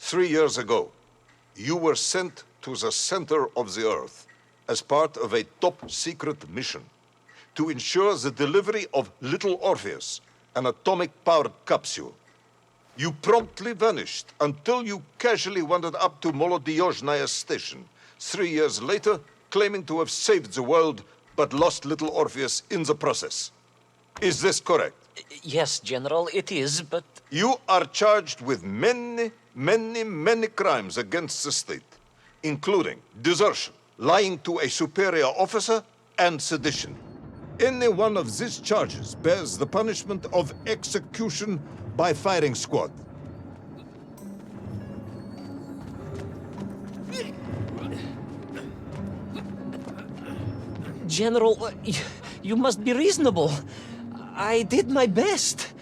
3 years ago, you were sent to the center of the Earth as part of a top-secret mission to ensure the delivery of little Orpheus, an atomic-powered capsule. You promptly vanished until you casually wandered up to Molodiyozhnaya station 3 years later, claiming to have saved the world, but lost little Orpheus in the process. Is this correct? Yes, General, it is, but... You are charged with many crimes against the state, including desertion, lying to a superior officer, and sedition. Any one of these charges bears the punishment of execution by firing squad. General, you must be reasonable. I did my best.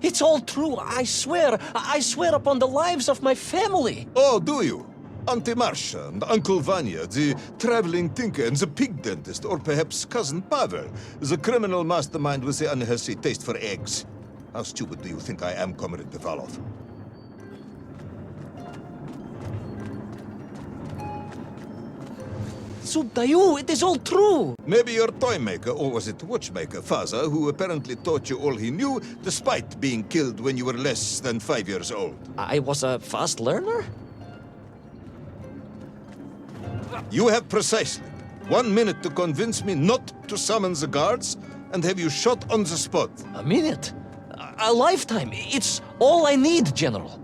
It's all true, I swear. I swear upon the lives of my family. Oh, do you? Auntie Marcia and Uncle Vanya, the traveling tinker and the pig dentist, or perhaps Cousin Pavel, the criminal mastermind with the unhealthy taste for eggs. How stupid do you think I am, Comrade Pivalov? Subdayu, it is all true. Maybe your toy maker, or was it watchmaker, father, who apparently taught you all he knew, despite being killed when you were less than 5 years old. I was a fast learner? You have precisely 1 minute to convince me not to summon the guards, and have you shot on the spot. A minute? A lifetime. It's all I need, General.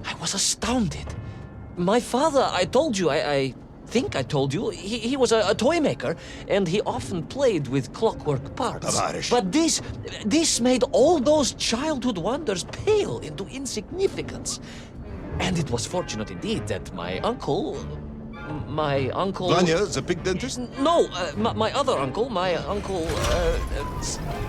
I was astounded. My father, I told you, I think I told you, he was a toy maker, and he often played with clockwork parts. Tavarish. But this made all those childhood wonders pale into insignificance. And it was fortunate indeed that my uncle... Vanya, the pig dentist? No, my other uncle,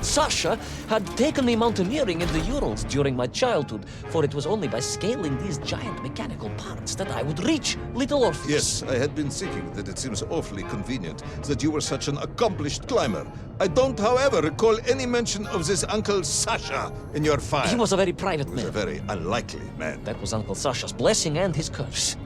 Sasha, had taken me mountaineering in the Urals during my childhood, for it was only by scaling these giant mechanical parts that I would reach little Orpheus. Yes, I had been thinking that it seems awfully convenient that you were such an accomplished climber. I don't, however, recall any mention of this Uncle Sasha in your file. He was a very private He was man. a very unlikely man. That was Uncle Sasha's blessing and his curse.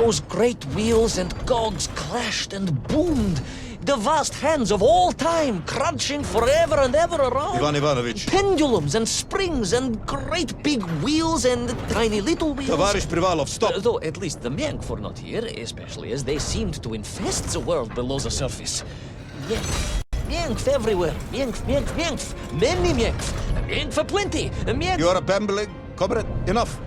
Those great wheels and cogs clashed and boomed. The vast hands of all time crunching forever and ever around. Ivan Ivanovich. Pendulums and springs and great big wheels and tiny little wheels. Товарищ Privalov, stop! Though at least the Myank were not here, especially as they seemed to infest the world below the surface. Myank. Myank everywhere. Myank, Myank, Myank. Many Myank. Myank for plenty. Myank. You are babbling, comrade. Enough.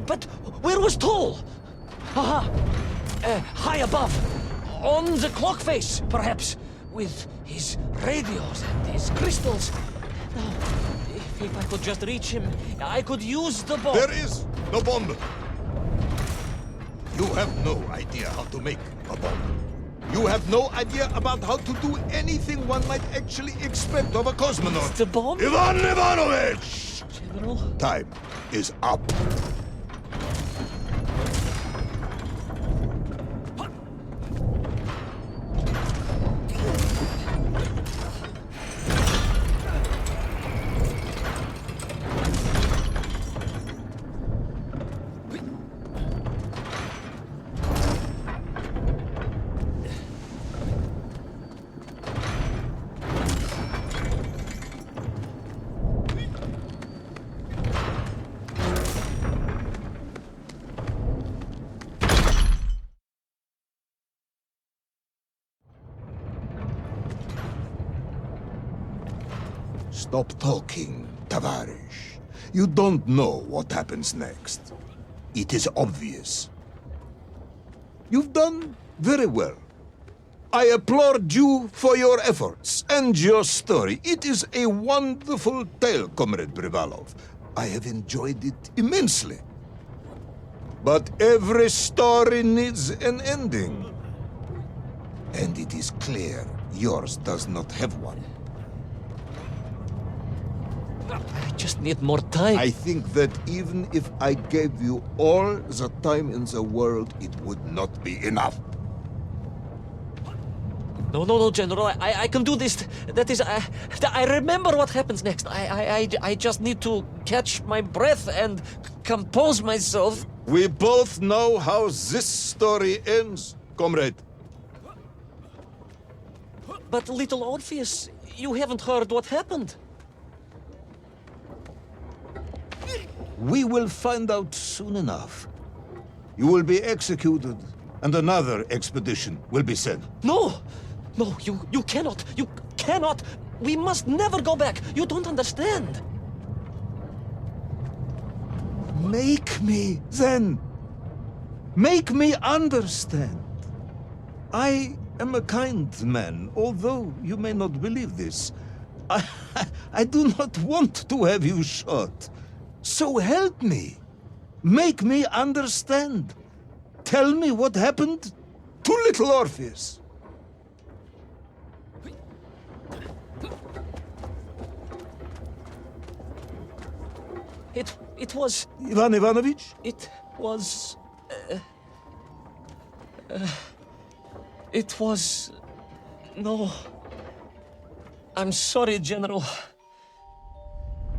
But where was Toll? Aha! High above. On the clock face, perhaps. With his radios and his crystals. Now, if I could just reach him, I could use the bomb. There is no bomb. You have no idea how to make a bomb. You have no idea about how to do anything one might actually expect of a cosmonaut. The bomb? Ivan Ivanovich! General? Time is up. Stop talking, Tavarish. You don't know what happens next. It is obvious. You've done very well. I applaud you for your efforts and your story. It is a wonderful tale, Comrade Privalov. I have enjoyed it immensely. But every story needs an ending. And it is clear yours does not have one. I just need more time. I think that even if I gave you all the time in the world, it would not be enough. No, General. I can do this. That is, I remember what happens next. I just need to catch my breath and compose myself. We both know how this story ends, comrade. But little Orpheus, you haven't heard what happened. We will find out soon enough. You will be executed, and another expedition will be sent. No! No, you cannot! You cannot! We must never go back! You don't understand! Make me, then. Make me understand. I am a kind man, although you may not believe this. I do not want to have you shot. So help me. Make me understand. Tell me what happened to little Orpheus. It was... Ivan Ivanovich? It was... It was... No... I'm sorry, General.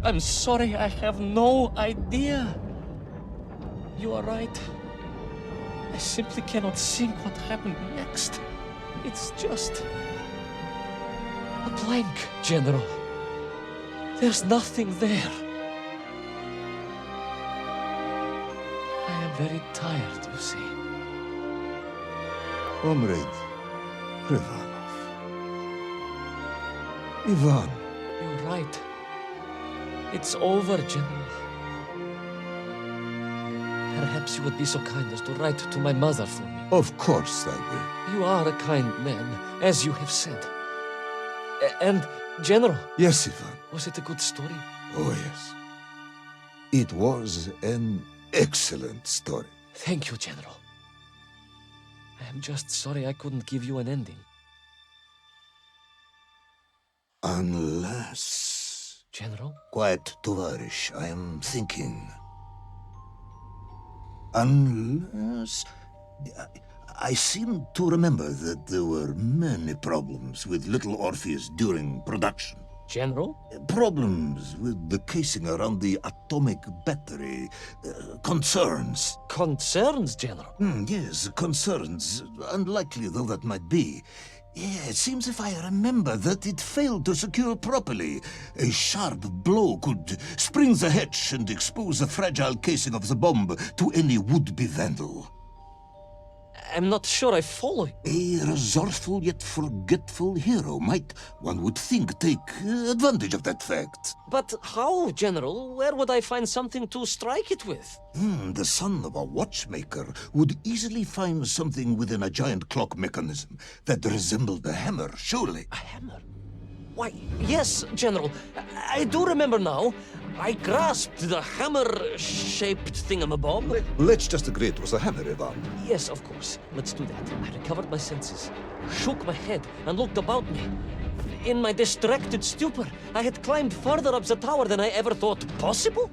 I'm sorry, I have no idea. You are right. I simply cannot think what happened next. It's just... a blank, General. There's nothing there. I am very tired, you see. Comrade Privanov. Ivan. You're right. It's over, General. Perhaps you would be so kind as to write to my mother for me. Of course I will. You are a kind man, as you have said. And, General, Yes, Ivan. was it a good story? Oh, yes. It was an excellent story. Thank you, General. I am just sorry I couldn't give you an ending. Unless... General? Quiet, Tovarish, I am thinking. Unless... I seem to remember that there were many problems with little Orpheus during production. General? Problems with the casing around the atomic battery. Concerns. Concerns, General? Yes, concerns. Unlikely though that might be. Yeah, it seems if I remember that it failed to secure properly. A sharp blow could spring the hatch and expose the fragile casing of the bomb to any would-be vandal. I'm not sure I follow. A resourceful yet forgetful hero might, one would think, take advantage of that fact. But how, General? Where would I find something to strike it with? The son of a watchmaker would easily find something within a giant clock mechanism that resembled a hammer, surely. A hammer? Why, yes, General. I do remember now. I grasped the hammer-shaped thingamabob. Let's just agree it was a hammer, Ivan. Yes, of course. Let's do that. I recovered my senses, shook my head, and looked about me. In my distracted stupor, I had climbed further up the tower than I ever thought possible.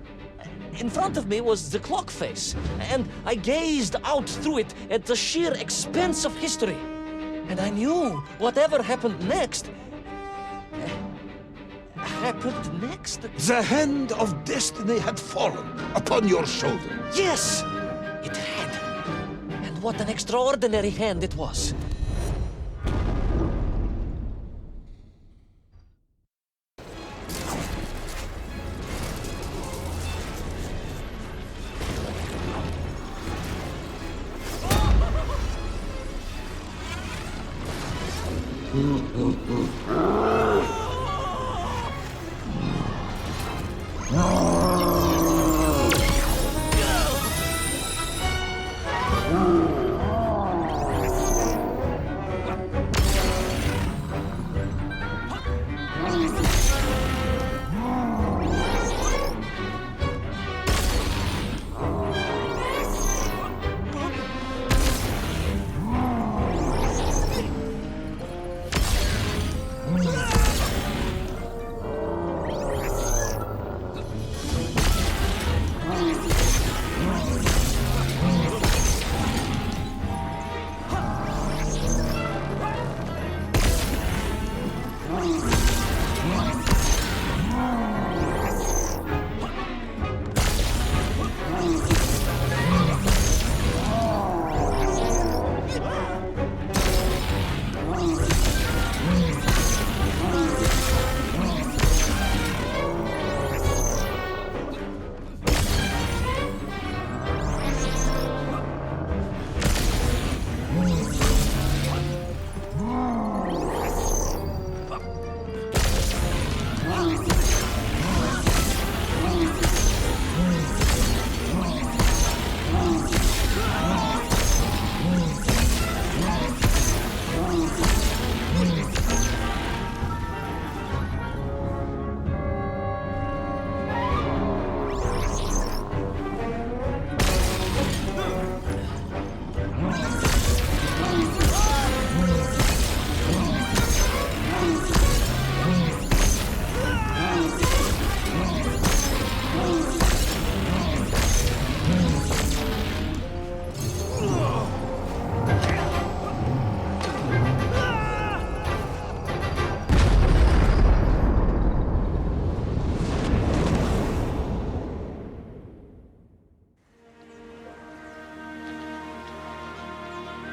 In front of me was the clock face, and I gazed out through it at the sheer expanse of history. And I knew whatever happened next... happened next? The hand of destiny had fallen upon your shoulder. Yes! It had. And what an extraordinary hand it was.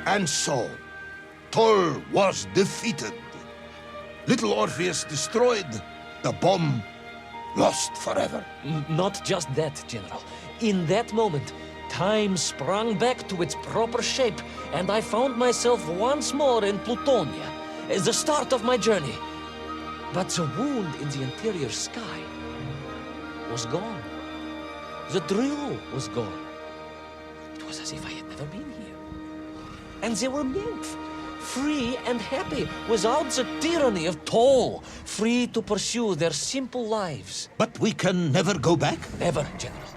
And so, Toll was defeated. Little Orpheus destroyed, the bomb lost forever. Not just that, General. In that moment, time sprung back to its proper shape, and I found myself once more in Plutonia, as the start of my journey. But the wound in the interior sky was gone. The drill was gone. It was as if I had never been here. And they were nymph, free and happy, without the tyranny of toll, free to pursue their simple lives. But we can never go back? Never, General.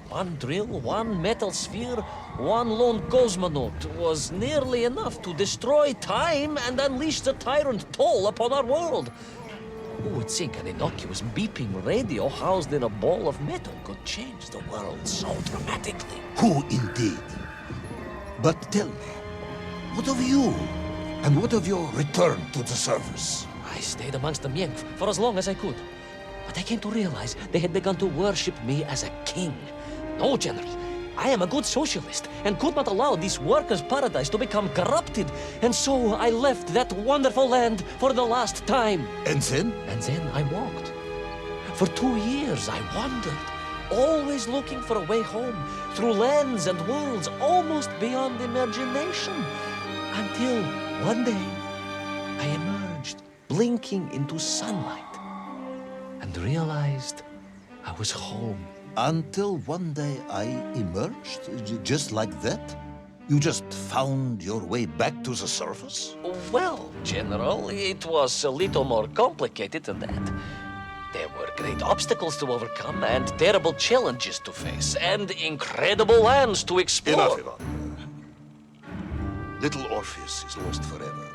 One drill, one metal sphere, one lone cosmonaut was nearly enough to destroy time and unleash the tyrant Toll upon our world. Who would think an innocuous beeping radio housed in a ball of metal could change the world so dramatically? Who indeed? But tell me, what of you? And what of your return to the surface? I stayed amongst the Myenk for as long as I could. But I came to realize they had begun to worship me as a king. No, General. I am a good socialist and could not allow this workers' paradise to become corrupted. And so I left that wonderful land for the last time. And then? And then I walked. For 2 years I wandered, always looking for a way home, through lands and worlds almost beyond imagination. Until one day I emerged, blinking into sunlight, and realized I was home. Until one day I emerged, just like that? You just found your way back to the surface? Well, General, it was a little more complicated than that. There were great obstacles to overcome, and terrible challenges to face, and incredible lands to explore. Enough, Ivan. Little Orpheus is lost forever.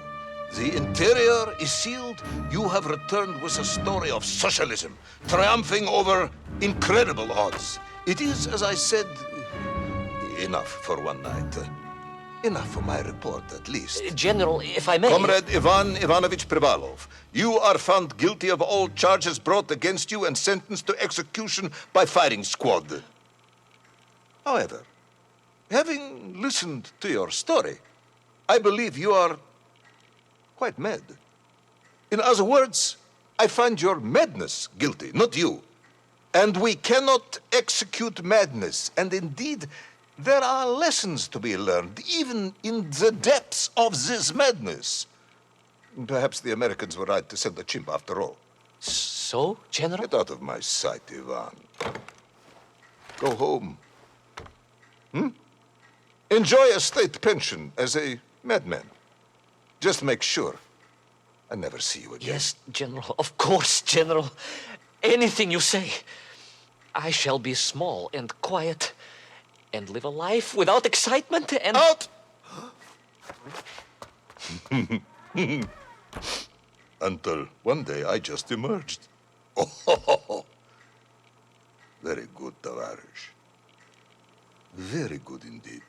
The interior is sealed. You have returned with a story of socialism, triumphing over incredible odds. It is, as I said, enough for one night. Enough for my report, at least. General, if I may... Comrade Ivan Ivanovich Privalov, you are found guilty of all charges brought against you and sentenced to execution by firing squad. However, having listened to your story, I believe you are quite mad. In other words, I find your madness guilty, not you. And we cannot execute madness. And indeed, there are lessons to be learned, even in the depths of this madness. Perhaps the Americans were right to send the chimp after all. So, General? Get out of my sight, Ivan. Go home. Enjoy a state pension as a madman. Just make sure I never see you again. Yes, General. Of course, General. Anything you say. I shall be small and quiet and live a life without excitement and... Out! Until one day I just emerged. Oh, very good, Tavarish. Very good indeed.